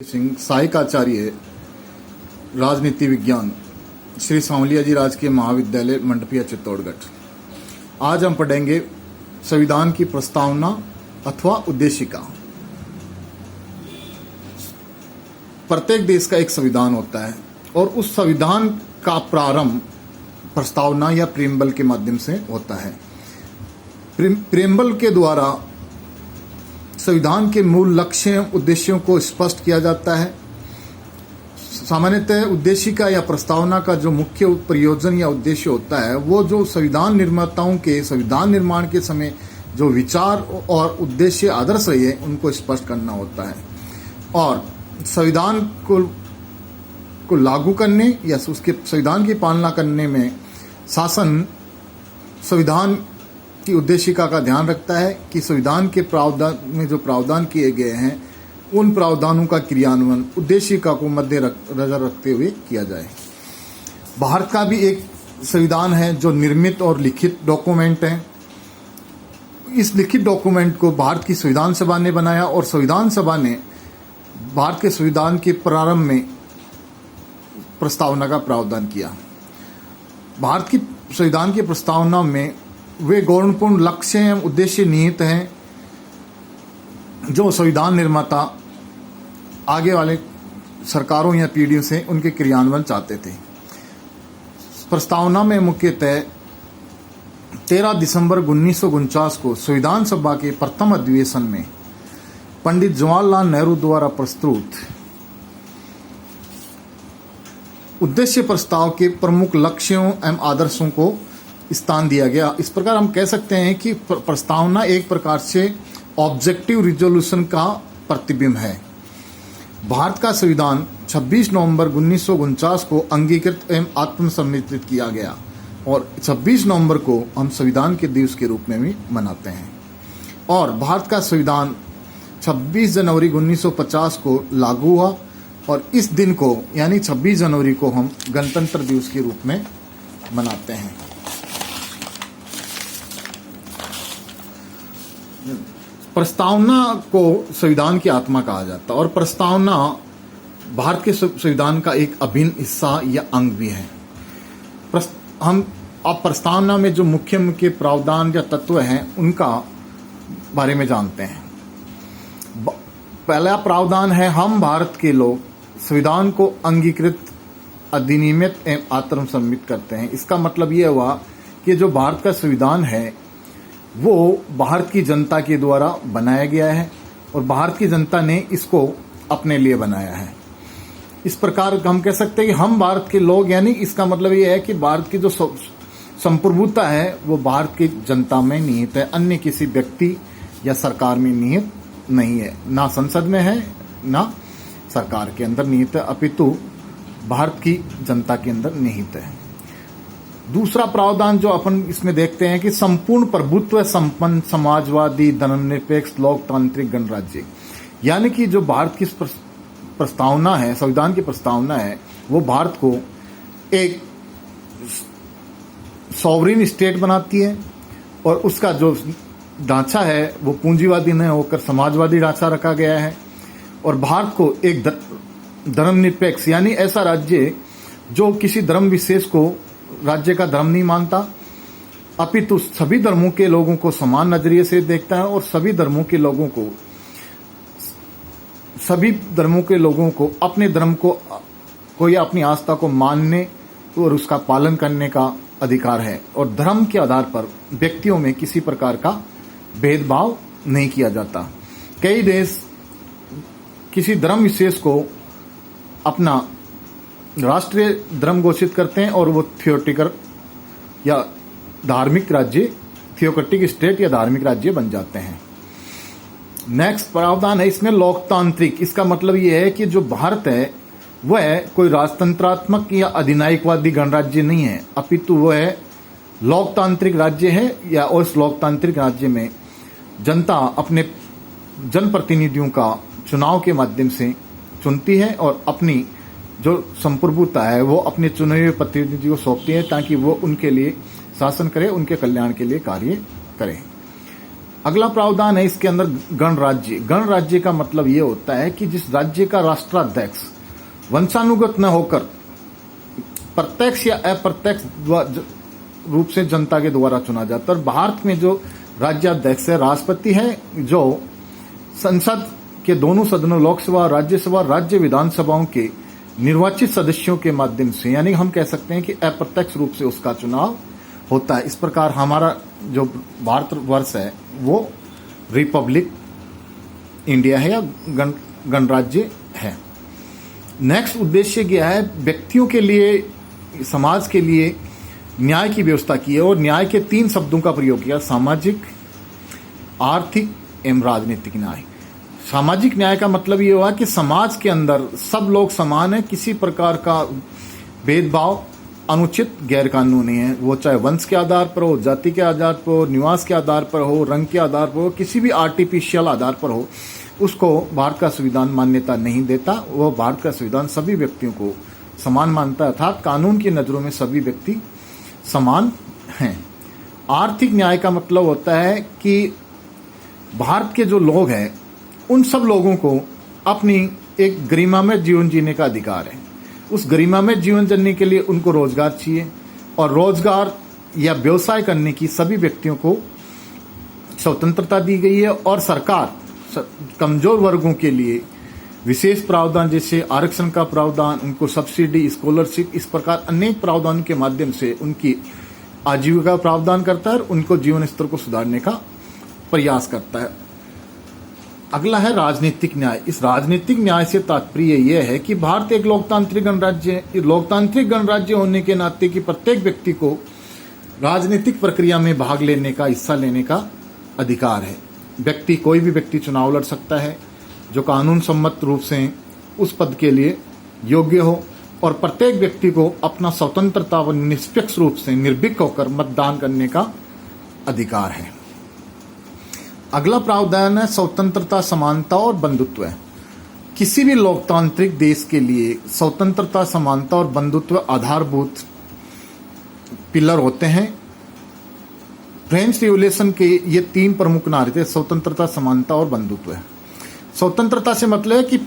सिंह सहायक आचार्य राजनीति विज्ञान श्री सांवलिया जी राजकीय महाविद्यालय मंडपिया चित्तौड़गढ़। आज हम पढ़ेंगे संविधान की प्रस्तावना अथवा उद्देशिका। प्रत्येक देश का एक संविधान होता है और उस संविधान का प्रारंभ प्रस्तावना या प्रीएम्बल के माध्यम से होता है। प्रीएम्बल के द्वारा संविधान के मूल लक्ष्य एवं उद्देश्यों को स्पष्ट किया जाता है। सामान्यतः उद्देशिका या प्रस्तावना का जो मुख्य प्रयोजन या उद्देश्य होता है वो जो संविधान निर्माताओं के संविधान निर्माण के समय जो विचार और उद्देश्य आदर्श रहे उनको स्पष्ट करना होता है और संविधान को लागू करने या उसके संविधान की पालना करने में शासन संविधान की उद्देशिका का ध्यान रखता है कि संविधान के प्रावधान में जो प्रावधान किए गए हैं उन प्रावधानों का क्रियान्वयन उद्देशिका को मध्य नजर रखते हुए किया जाए। भारत का भी एक संविधान है जो निर्मित और लिखित डॉक्यूमेंट है। इस लिखित डॉक्यूमेंट को भारत की संविधान सभा ने बनाया और संविधान सभा ने भारत के संविधान के प्रारंभ में प्रस्तावना का प्रावधान किया। भारत की संविधान की प्रस्तावना में वे गौरवपूर्ण लक्ष्य एवं उद्देश्य निहित हैं जो संविधान निर्माता आगे वाले सरकारों या पीढ़ियों से उनके क्रियान्वयन चाहते थे। प्रस्तावना में मुख्यतः 13 दिसंबर 1949 को संविधान सभा के प्रथम अधिवेशन में पंडित जवाहरलाल नेहरू द्वारा प्रस्तुत उद्देश्य प्रस्ताव के प्रमुख लक्ष्यों एवं आदर्शों को स्थान दिया गया। इस प्रकार हम कह सकते हैं कि प्रस्तावना एक प्रकार से ऑब्जेक्टिव रिजोल्यूशन का प्रतिबिंब है। भारत का संविधान 26 नवंबर 1949 को अंगीकृत एवं आत्मसम्मिलित किया गया और 26 नवंबर को हम संविधान के दिवस के रूप में भी मनाते हैं और भारत का संविधान 26 जनवरी 1950 को लागू हुआ और इस दिन को यानी 26 जनवरी को हम गणतंत्र दिवस के रूप में मनाते हैं। प्रस्तावना को संविधान की आत्मा कहा जाता है और प्रस्तावना भारत के संविधान का एक अभिन्न हिस्सा या अंग भी है। हम अब प्रस्तावना में जो मुख्य मुख्य प्रावधान या तत्व हैं उनका बारे में जानते हैं। पहला प्रावधान है हम भारत के लोग संविधान को अंगीकृत अधिनियमित एवं आत्मसम्मित करते हैं। इसका मतलब यह हुआ कि जो भारत का संविधान है वो भारत की जनता के द्वारा बनाया गया है और भारत की जनता ने इसको अपने लिए बनाया है। इस प्रकार हम कह सकते हैं कि हम भारत के लोग, यानी इसका मतलब ये है कि भारत की जो संप्रभुता है वो भारत की जनता में निहित है, अन्य किसी व्यक्ति या सरकार में निहित नहीं है, ना संसद में है ना सरकार के अंदर निहित है, अपितु भारत की जनता के अंदर निहित है। दूसरा प्रावधान जो अपन इसमें देखते हैं कि संपूर्ण प्रभुत्व संपन्न समाजवादी धर्मनिरपेक्ष लोकतांत्रिक गणराज्य, यानी कि जो भारत की प्रस्तावना है, संविधान की प्रस्तावना है, वो भारत को एक सॉवरेन स्टेट बनाती है और उसका जो ढांचा है वो पूंजीवादी न होकर समाजवादी ढांचा रखा गया है और भारत को एक धर्मनिरपेक्ष यानी ऐसा राज्य जो किसी धर्म विशेष को राज्य का धर्म नहीं मानता, अपितु सभी धर्मों के लोगों को समान नजरिए से देखता है और सभी धर्मों के लोगों को अपने धर्म को या अपनी आस्था को मानने और उसका पालन करने का अधिकार है और धर्म के आधार पर व्यक्तियों में किसी प्रकार का भेदभाव नहीं किया जाता। कई देश किसी धर्म विशेष को अपना राष्ट्रीय धर्म घोषित करते हैं और वो थियोटिकल या धार्मिक राज्य, थियोक्रेटिक स्टेट या धार्मिक राज्य बन जाते हैं। नेक्स्ट प्रावधान है इसमें लोकतांत्रिक। इसका मतलब ये है कि जो भारत है वह कोई राजतंत्रात्मक या अधिनायकवादी गणराज्य नहीं है, अपितु वह लोकतांत्रिक राज्य है या उस लोकतांत्रिक राज्य में जनता अपने जनप्रतिनिधियों का चुनाव के माध्यम से चुनती है और अपनी जो संप्रभुता है वो अपने चुने हुए प्रतिनिधि को सौंपती है ताकि वो उनके लिए शासन करे, उनके कल्याण के लिए कार्य करे। अगला प्रावधान है इसके अंदर गणराज्य। गणराज्य का मतलब ये होता है कि जिस राज्य का राष्ट्राध्यक्ष वंशानुगत न होकर प्रत्यक्ष या अप्रत्यक्ष रूप से जनता के द्वारा चुना जाता है। और भारत में जो राज्याध्यक्ष है राष्ट्रपति है, जो संसद के दोनों सदनों लोकसभा और राज्यसभा राज्य विधानसभाओं के निर्वाचित सदस्यों के माध्यम से, यानी हम कह सकते हैं कि अप्रत्यक्ष रूप से उसका चुनाव होता है। इस प्रकार हमारा जो भारतवर्ष है वो रिपब्लिक इंडिया है या गणराज्य है। नेक्स्ट उद्देश्य क्या है? व्यक्तियों के लिए, समाज के लिए न्याय की व्यवस्था की है और न्याय के 3 शब्दों का प्रयोग किया: सामाजिक, आर्थिक एवं राजनीतिक न्याय। सामाजिक न्याय का मतलब ये हुआ कि समाज के अंदर सब लोग समान हैं, किसी प्रकार का भेदभाव अनुचित गैर कानूनी है, वो चाहे वंश के आधार पर हो, जाति के आधार पर हो, निवास के आधार पर हो, रंग के आधार पर हो, किसी भी आर्टिफिशियल आधार पर हो, उसको भारत का संविधान मान्यता नहीं देता। वो भारत का संविधान सभी व्यक्तियों को समान मानता है, अर्थात कानून की नजरों में सभी व्यक्ति समान हैं। आर्थिक न्याय का मतलब होता है कि भारत के जो लोग हैं उन सब लोगों को अपनी एक गरिमामय जीवन जीने का अधिकार है। उस गरिमामय जीवन जीने के लिए उनको रोजगार चाहिए और रोजगार या व्यवसाय करने की सभी व्यक्तियों को स्वतंत्रता दी गई है। और सरकार कमजोर वर्गों के लिए विशेष प्रावधान जैसे आरक्षण का प्रावधान, उनको सब्सिडी, स्कॉलरशिप, इस प्रकार अनेक प्रावधानों के माध्यम से उनकी आजीविका प्रावधान करता है और उनको जीवन स्तर को सुधारने का प्रयास करता है। अगला है राजनीतिक न्याय। इस राजनीतिक न्याय से तात्पर्य यह है कि भारत एक लोकतांत्रिक गणराज्य है। लोकतांत्रिक गणराज्य होने के नाते कि प्रत्येक व्यक्ति को राजनीतिक प्रक्रिया में भाग लेने का, हिस्सा लेने का अधिकार है। व्यक्ति, कोई भी व्यक्ति चुनाव लड़ सकता है जो कानून सम्मत रूप से उस पद के लिए योग्य हो और प्रत्येक व्यक्ति को अपना स्वतंत्रता व निष्पक्ष रूप से निर्भीक होकर मतदान करने का अधिकार है। अगला प्रावधान है स्वतंत्रता, समानता और बंधुत्व। किसी भी लोकतांत्रिक देश के लिए स्वतंत्रता, समानता और बंधुत्व आधारभूत पिलर होते हैं। फ्रेंच रिवॉल्यूशन के ये 3 प्रमुख नारे थे: स्वतंत्रता, समानता और बंधुत्व। स्वतंत्रता से मतलब है कि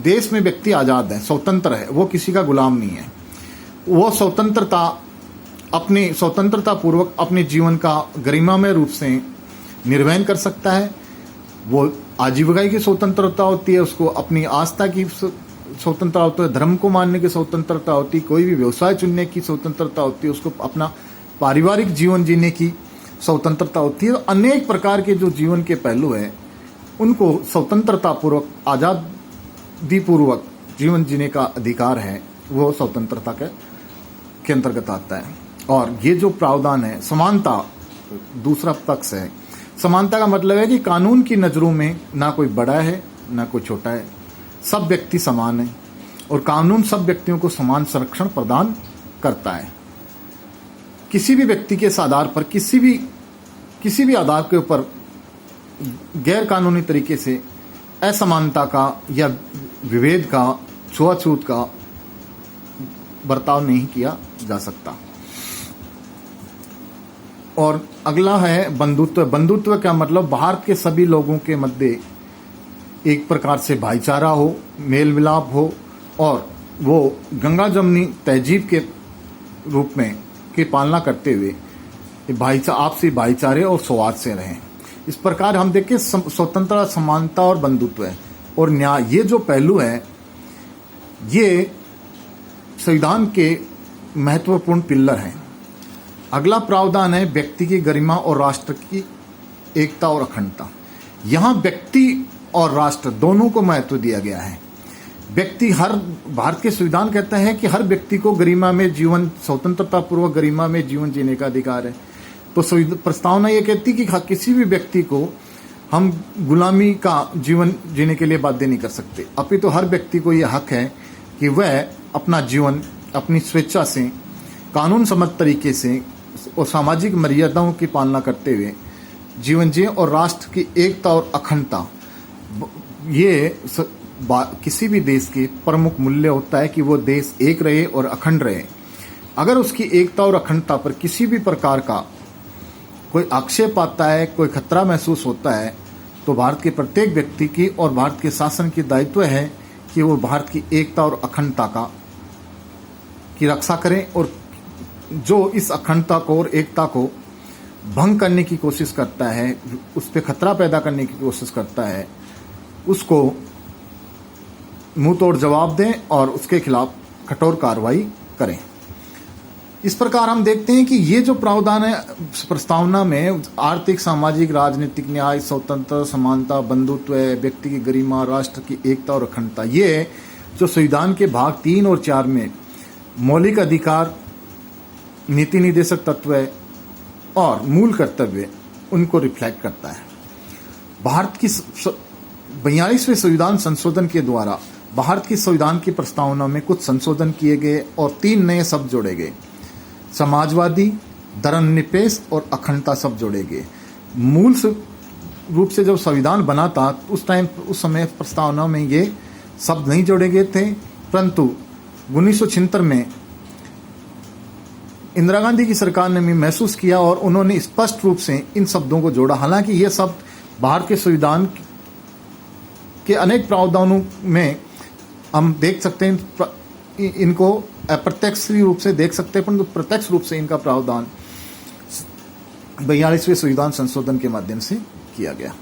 देश में व्यक्ति आजाद है, स्वतंत्र है, वो किसी का गुलाम नहीं है। वो स्वतंत्रता पूर्वक अपने जीवन का गरिमामय रूप से निर्वहन कर सकता है। वो आजीविका की स्वतंत्रता होती है, उसको अपनी आस्था की स्वतंत्रता होती है, धर्म को मानने की स्वतंत्रता होती है, कोई भी व्यवसाय चुनने की स्वतंत्रता होती है, उसको अपना पारिवारिक जीवन जीने की स्वतंत्रता होती है। अनेक प्रकार के जो जीवन के पहलू हैं उनको स्वतंत्रता पूर्वक, आजादी पूर्वक जीवन जीने का अधिकार है, वो स्वतंत्रता के अंतर्गत आता है। और ये जो प्रावधान है समानता, दूसरा पक्ष है। समानता का मतलब है कि कानून की नजरों में ना कोई बड़ा है ना कोई छोटा है, सब व्यक्ति समान है और कानून सब व्यक्तियों को समान संरक्षण प्रदान करता है। किसी भी व्यक्ति के आधार पर, किसी भी आधार के ऊपर गैर कानूनी तरीके से असमानता का या विभेद का, छुआछूत का बर्ताव नहीं किया जा सकता। और अगला है बंधुत्व। बंधुत्व का मतलब भारत के सभी लोगों के मध्य एक प्रकार से भाईचारा हो, मेल मिलाप हो और वो गंगा जमनी तहजीब के रूप में की पालना करते हुए आपसी भाईचारे और सौहार्द से रहें। इस प्रकार हम देखें स्वतंत्रता, समानता और बंधुत्व है और न्याय, ये जो पहलू है ये संविधान के महत्वपूर्ण पिलर हैं। अगला प्रावधान है व्यक्ति की गरिमा और राष्ट्र की एकता और अखंडता। यहाँ व्यक्ति और राष्ट्र दोनों को महत्व दिया गया है। व्यक्ति, हर भारत के संविधान कहता है कि हर व्यक्ति को गरिमा में जीवन, स्वतंत्रता पूर्वक गरिमा में जीवन जीने का अधिकार है। तो प्रस्तावना ये कहती कि किसी भी व्यक्ति को हम गुलामी का जीवन जीने के लिए बाध्य नहीं कर सकते, अपितु हर व्यक्ति को ये हक है कि वह अपना जीवन अपनी स्वेच्छा से, कानून सम्मत तरीके से और सामाजिक मर्यादाओं की पालना करते हुए जीवन जिए और राष्ट्र की एकता और अखंडता, ये किसी भी देश के प्रमुख मूल्य होता है कि वो देश एक रहे और अखंड रहे। अगर उसकी एकता और अखंडता पर किसी भी प्रकार का कोई आक्षेप आता है, कोई खतरा महसूस होता है, तो भारत के प्रत्येक व्यक्ति की और भारत के शासन की दायित्व है कि वो भारत की एकता और अखंडता की रक्षा करें, और जो इस अखंडता को और एकता को भंग करने की कोशिश करता है, उस पर खतरा पैदा करने की कोशिश करता है, उसको मुंह तोड़ जवाब दें और उसके खिलाफ कठोर कार्रवाई करें। इस प्रकार हम देखते हैं कि ये जो प्रावधान है प्रस्तावना में, आर्थिक, सामाजिक, राजनीतिक न्याय, स्वतंत्रता, समानता, बंधुत्व, व्यक्ति की गरिमा, राष्ट्र की एकता और अखंडता, ये जो संविधान के भाग 3 और 4 में मौलिक अधिकार, नीति निर्देशक तत्व और मूल कर्तव्य, उनको रिफ्लेक्ट करता है। भारत की 42वें संविधान संशोधन के द्वारा भारत की संविधान की प्रस्तावना में कुछ संशोधन किए गए और 3 नए शब्द जोड़े गए। समाजवादी, धर्मनिरपेक्ष और अखंडता शब्द जोड़े गए। मूल रूप से जब संविधान बना था उस समय प्रस्तावना में ये शब्द नहीं जोड़े गए थे, परंतु 1976 में इंदिरा गांधी की सरकार ने भी महसूस किया और उन्होंने स्पष्ट रूप से इन शब्दों को जोड़ा। हालांकि ये शब्द भारत के संविधान के अनेक प्रावधानों में हम देख सकते हैं, इनको अप्रत्यक्ष रूप से देख सकते हैं, परंतु प्रत्यक्ष रूप से इनका प्रावधान 42वें संविधान संशोधन के माध्यम से किया गया।